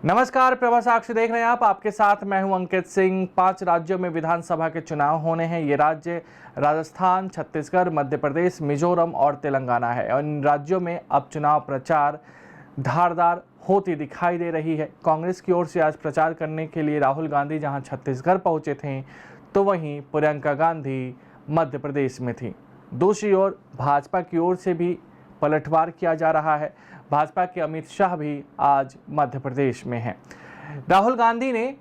नमस्कार, प्रभा साक्षी देख रहे हैं आप। आपके साथ मैं हूं अंकित सिंह। 5 राज्यों में विधानसभा के चुनाव होने हैं। ये राज्य राजस्थान, छत्तीसगढ़, मध्य प्रदेश, मिजोरम और तेलंगाना है। और इन राज्यों में अब चुनाव प्रचार धारदार होती दिखाई दे रही है। कांग्रेस की ओर से आज प्रचार करने के लिए राहुल गांधी जहां छत्तीसगढ़ पहुंचे थे, तो वहीं प्रियंका गांधी मध्य प्रदेश में थी। दूसरी ओर भाजपा की ओर से भी पलटवार किया जा रहा है। भाजपा के अमित शाह भी आज मध्य प्रदेश में हैं। राहुल गांधी ने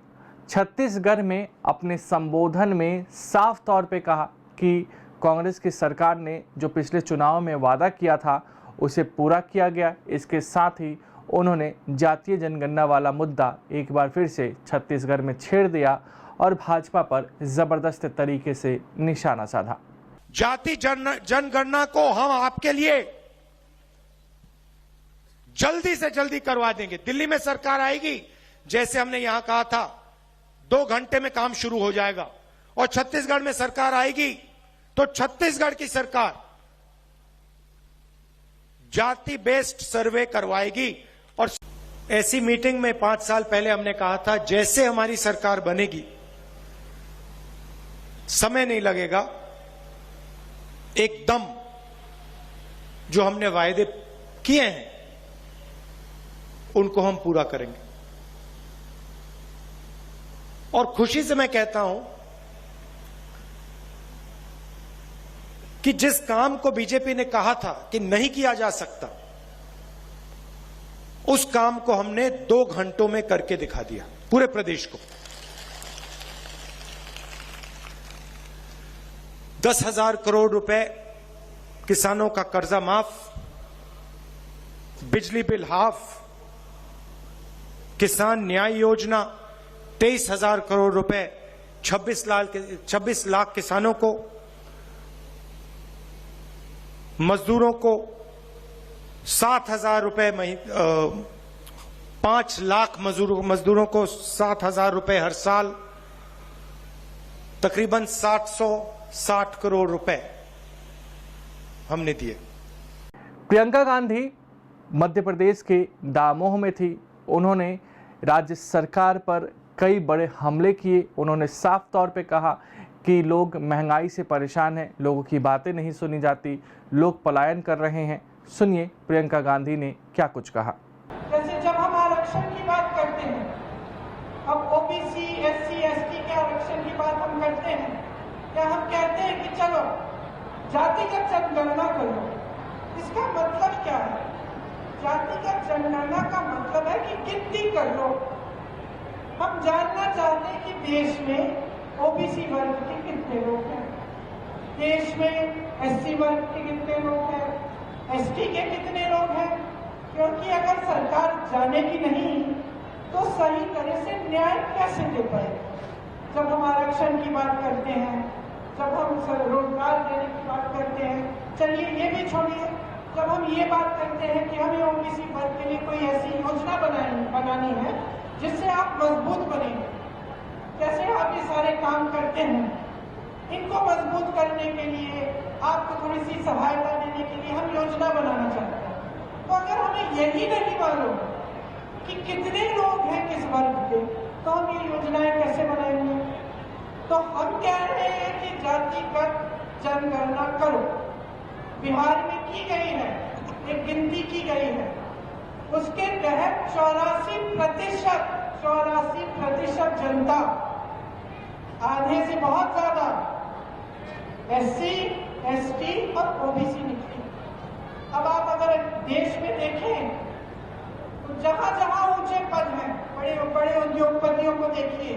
छत्तीसगढ़ में अपने संबोधन में साफ तौर पे कहा कि कांग्रेस की सरकार ने जो पिछले चुनाव में वादा किया था उसे पूरा किया गया। इसके साथ ही उन्होंने जातीय जनगणना वाला मुद्दा एक बार फिर से छत्तीसगढ़ में छेड़ दिया और भाजपा पर जबरदस्त तरीके से निशाना साधा। जाति जनगणना को हम आपके लिए जल्दी से जल्दी करवा देंगे। दिल्ली में सरकार आएगी, जैसे हमने यहां कहा था 2 घंटे में काम शुरू हो जाएगा। और छत्तीसगढ़ में सरकार आएगी तो छत्तीसगढ़ की सरकार जाति बेस्ड सर्वे करवाएगी। और ऐसी मीटिंग में 5 साल पहले हमने कहा था, जैसे हमारी सरकार बनेगी, समय नहीं लगेगा, एकदम जो हमने वायदे किए हैं उनको हम पूरा करेंगे। और खुशी से मैं कहता हूं कि जिस काम को बीजेपी ने कहा था कि नहीं किया जा सकता, उस काम को हमने 2 घंटों में करके दिखा दिया पूरे प्रदेश को। 10,000 करोड़ रुपए किसानों का कर्जा माफ, बिजली बिल हाफ, किसान न्याय योजना 23,000 करोड़ रुपए 26 लाख किसानों को, मजदूरों को 7,000 रुपए 5 लाख मजदूरों को 7,000 रुपए हर साल, तकरीबन 760 करोड़ रुपए हमने दिए। प्रियंका गांधी मध्य प्रदेश के दामोह में थी। उन्होंने राज्य सरकार पर कई बड़े हमले किए। उन्होंने साफ तौर पे कहा कि लोग महंगाई से परेशान हैं, लोगों की बातें नहीं सुनी जाती, लोग पलायन कर रहे हैं। सुनिए प्रियंका गांधी ने क्या कुछ कहा। जैसे जब हम आरक्षण की बात करते हैं, अब ओबीसी, एससी, एसटी के आरक्षण की बात हम करते हैं, या हम कहते हैं कि चलो जातिगत जनगणना करो। इसका मतलब क्या है? जातिगत जनगणना का मतलब है कि गिनती कर लो। हम जानना चाहते हैं कि देश में ओबीसी वर्ग के कितने लोग हैं, देश में एससी वर्ग के कितने लोग हैं, एसटी के कितने लोग हैं। क्योंकि अगर सरकार जानेगी नहीं तो सही तरह से न्याय कैसे दे पाए। जब हम आरक्षण की बात करते हैं, जब हम रोजगार देने की बात करते हैं, चलिए ये भी छोड़िए, जब हम ये बात करते हैं कि हमें ओबीसी वर्ग के लिए कोई ऐसी योजना बनानी है जिससे आप मजबूत बनेंगे, जैसे आप ये सारे काम करते हैं, इनको मजबूत करने के लिए आपको थोड़ी सी सहायता देने के लिए हम योजना बनाना चाहते हैं। तो अगर हमें यही नहीं मालूम कि कितने लोग हैं किस वर्ग के, तो हम ये योजनाएं कैसे बनाएंगे? तो हम कह रहे हैं कि जातिगत जनगणना करो। बिहार में की गई है, एक गिनती की गई है, उसके तहत 84% जनता, आधे से बहुत ज्यादा एससी, एसटी और ओबीसी निकली। अब आप अगर देश में देखें तो जहां जहां ऊंचे पद हैं, बड़े बड़े उद्योगपतियों को देखिए,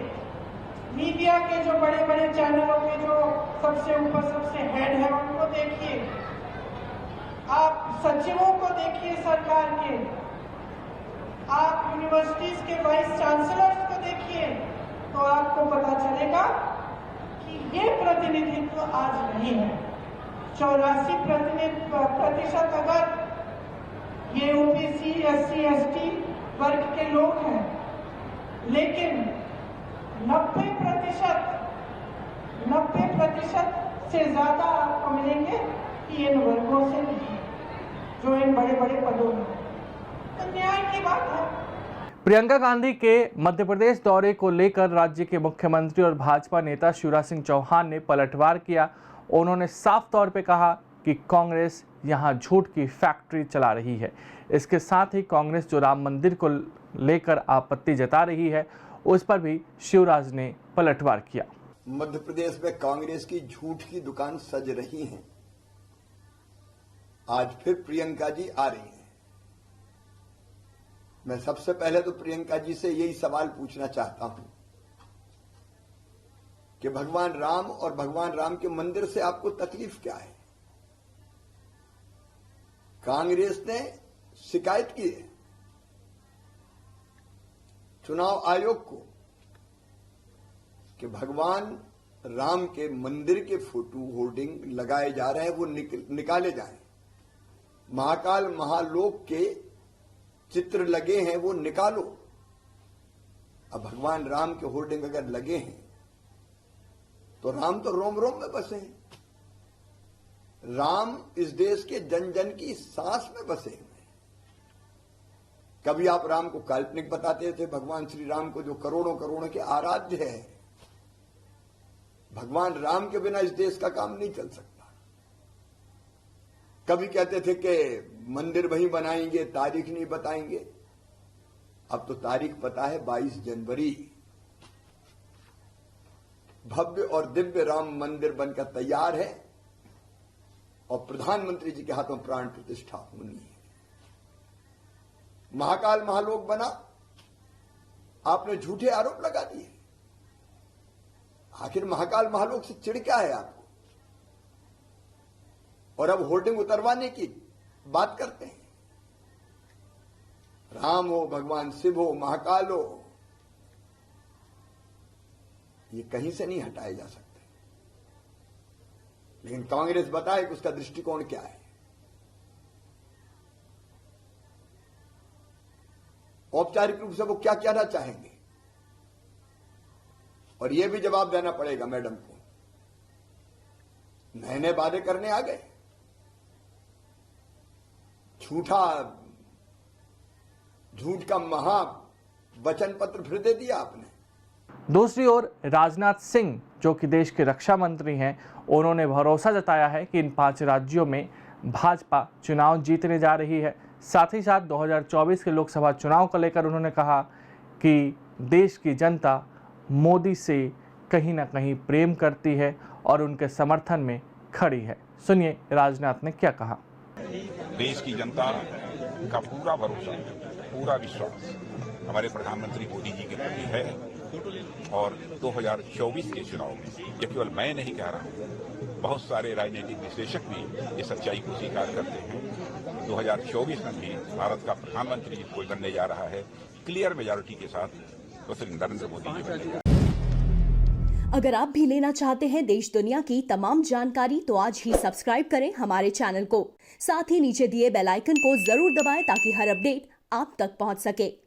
मीडिया के जो बड़े बड़े चैनलों के जो सबसे ऊपर सबसे हेड है उनको देखिए, आप सचिवों को देखिए सरकार के, आप यूनिवर्सिटीज के वाइस चांसलर्स को देखिए, तो आपको पता चलेगा कि ये प्रतिनिधित्व आज नहीं है। 84% अगर ये ओबीसी, एससी, एसटी वर्ग के लोग हैं, लेकिन 90% से ज्यादा आपको मिलेंगे कि इन वर्गों से जो इन बड़े बड़े पदों में। तो न्याय की बात है। प्रियंका गांधी के मध्य प्रदेश दौरे को लेकर राज्य के मुख्यमंत्री और भाजपा नेता शिवराज सिंह चौहान ने पलटवार किया। उन्होंने साफ तौर पे कहा कि कांग्रेस यहां झूठ की फैक्ट्री चला रही है। इसके साथ ही कांग्रेस जो राम मंदिर को लेकर आपत्ति जता रही है, उस पर भी शिवराज ने पलटवार किया। मध्य प्रदेश में कांग्रेस की झूठ की दुकान सज रही है। आज फिर प्रियंका जी आ रही हैं। मैं सबसे पहले तो प्रियंका जी से यही सवाल पूछना चाहता हूं कि भगवान राम और भगवान राम के मंदिर से आपको तकलीफ क्या है? कांग्रेस ने शिकायत की है चुनाव आयोग को कि भगवान राम के मंदिर के फोटो होर्डिंग लगाए जा रहे हैं, वो निकाले जाएं। महाकाल महालोक के चित्र लगे हैं, वो निकालो। अब भगवान राम के होर्डिंग अगर लगे हैं तो राम तो रोम रोम में बसे हैं। राम इस देश के जन जन की सांस में बसे हुए हैं। कभी आप राम को काल्पनिक बताते थे, भगवान श्री राम को जो करोड़ों करोड़ों के आराध्य है। भगवान राम के बिना इस देश का काम नहीं चल सकता। कभी कहते थे कि मंदिर वहीं बनाएंगे, तारीख नहीं बताएंगे। अब तो तारीख पता है, 22 जनवरी। भव्य और दिव्य राम मंदिर बनकर तैयार है और प्रधानमंत्री जी के हाथों प्राण प्रतिष्ठा होनी है। महाकाल महालोक बना, आपने झूठे आरोप लगा दिए। आखिर महाकाल महालोक से चिढ़ क्या है आपको? और अब होर्डिंग उतरवाने की बात करते हैं। राम हो, भगवान शिव हो, महाकाल हो, ये कहीं से नहीं हटाए जा सकते। लेकिन कांग्रेस बताए कि उसका दृष्टिकोण क्या है। औपचारिक रूप से वो क्या कहना चाहेंगे, और यह भी जवाब देना पड़ेगा मैडम को। नए नए वादे करने आ गए, झूठ का महा वचन पत्र फिर दे दिया आपने। दूसरी ओर राजनाथ सिंह, जो कि देश के रक्षा मंत्री हैं, उन्होंने भरोसा जताया है कि इन 5 राज्यों में भाजपा चुनाव जीतने जा रही है। साथ ही साथ 2024 के लोकसभा चुनाव को लेकर उन्होंने कहा कि देश की जनता मोदी से कहीं ना कहीं प्रेम करती है और उनके समर्थन में खड़ी है। सुनिए राजनाथ ने क्या कहा। देश की जनता का पूरा भरोसा, पूरा विश्वास हमारे प्रधानमंत्री मोदी जी के प्रति है और 2024 के चुनाव में ये केवल मैं नहीं कह रहा हूं, बहुत सारे राजनीतिक विश्लेषक भी ये सच्चाई को स्वीकार करते हैं। 2024 में भी भारत का प्रधानमंत्री कोई बनने जा रहा है, क्लियर मेजॉरिटी के साथ, तो श्री नरेंद्र मोदी जी बनने जा रहे हैं। अगर आप भी लेना चाहते हैं देश दुनिया की तमाम जानकारी, तो आज ही सब्सक्राइब करें हमारे चैनल को। साथ ही नीचे दिए बेल आइकन को जरूर दबाएं ताकि हर अपडेट आप तक पहुंच सके।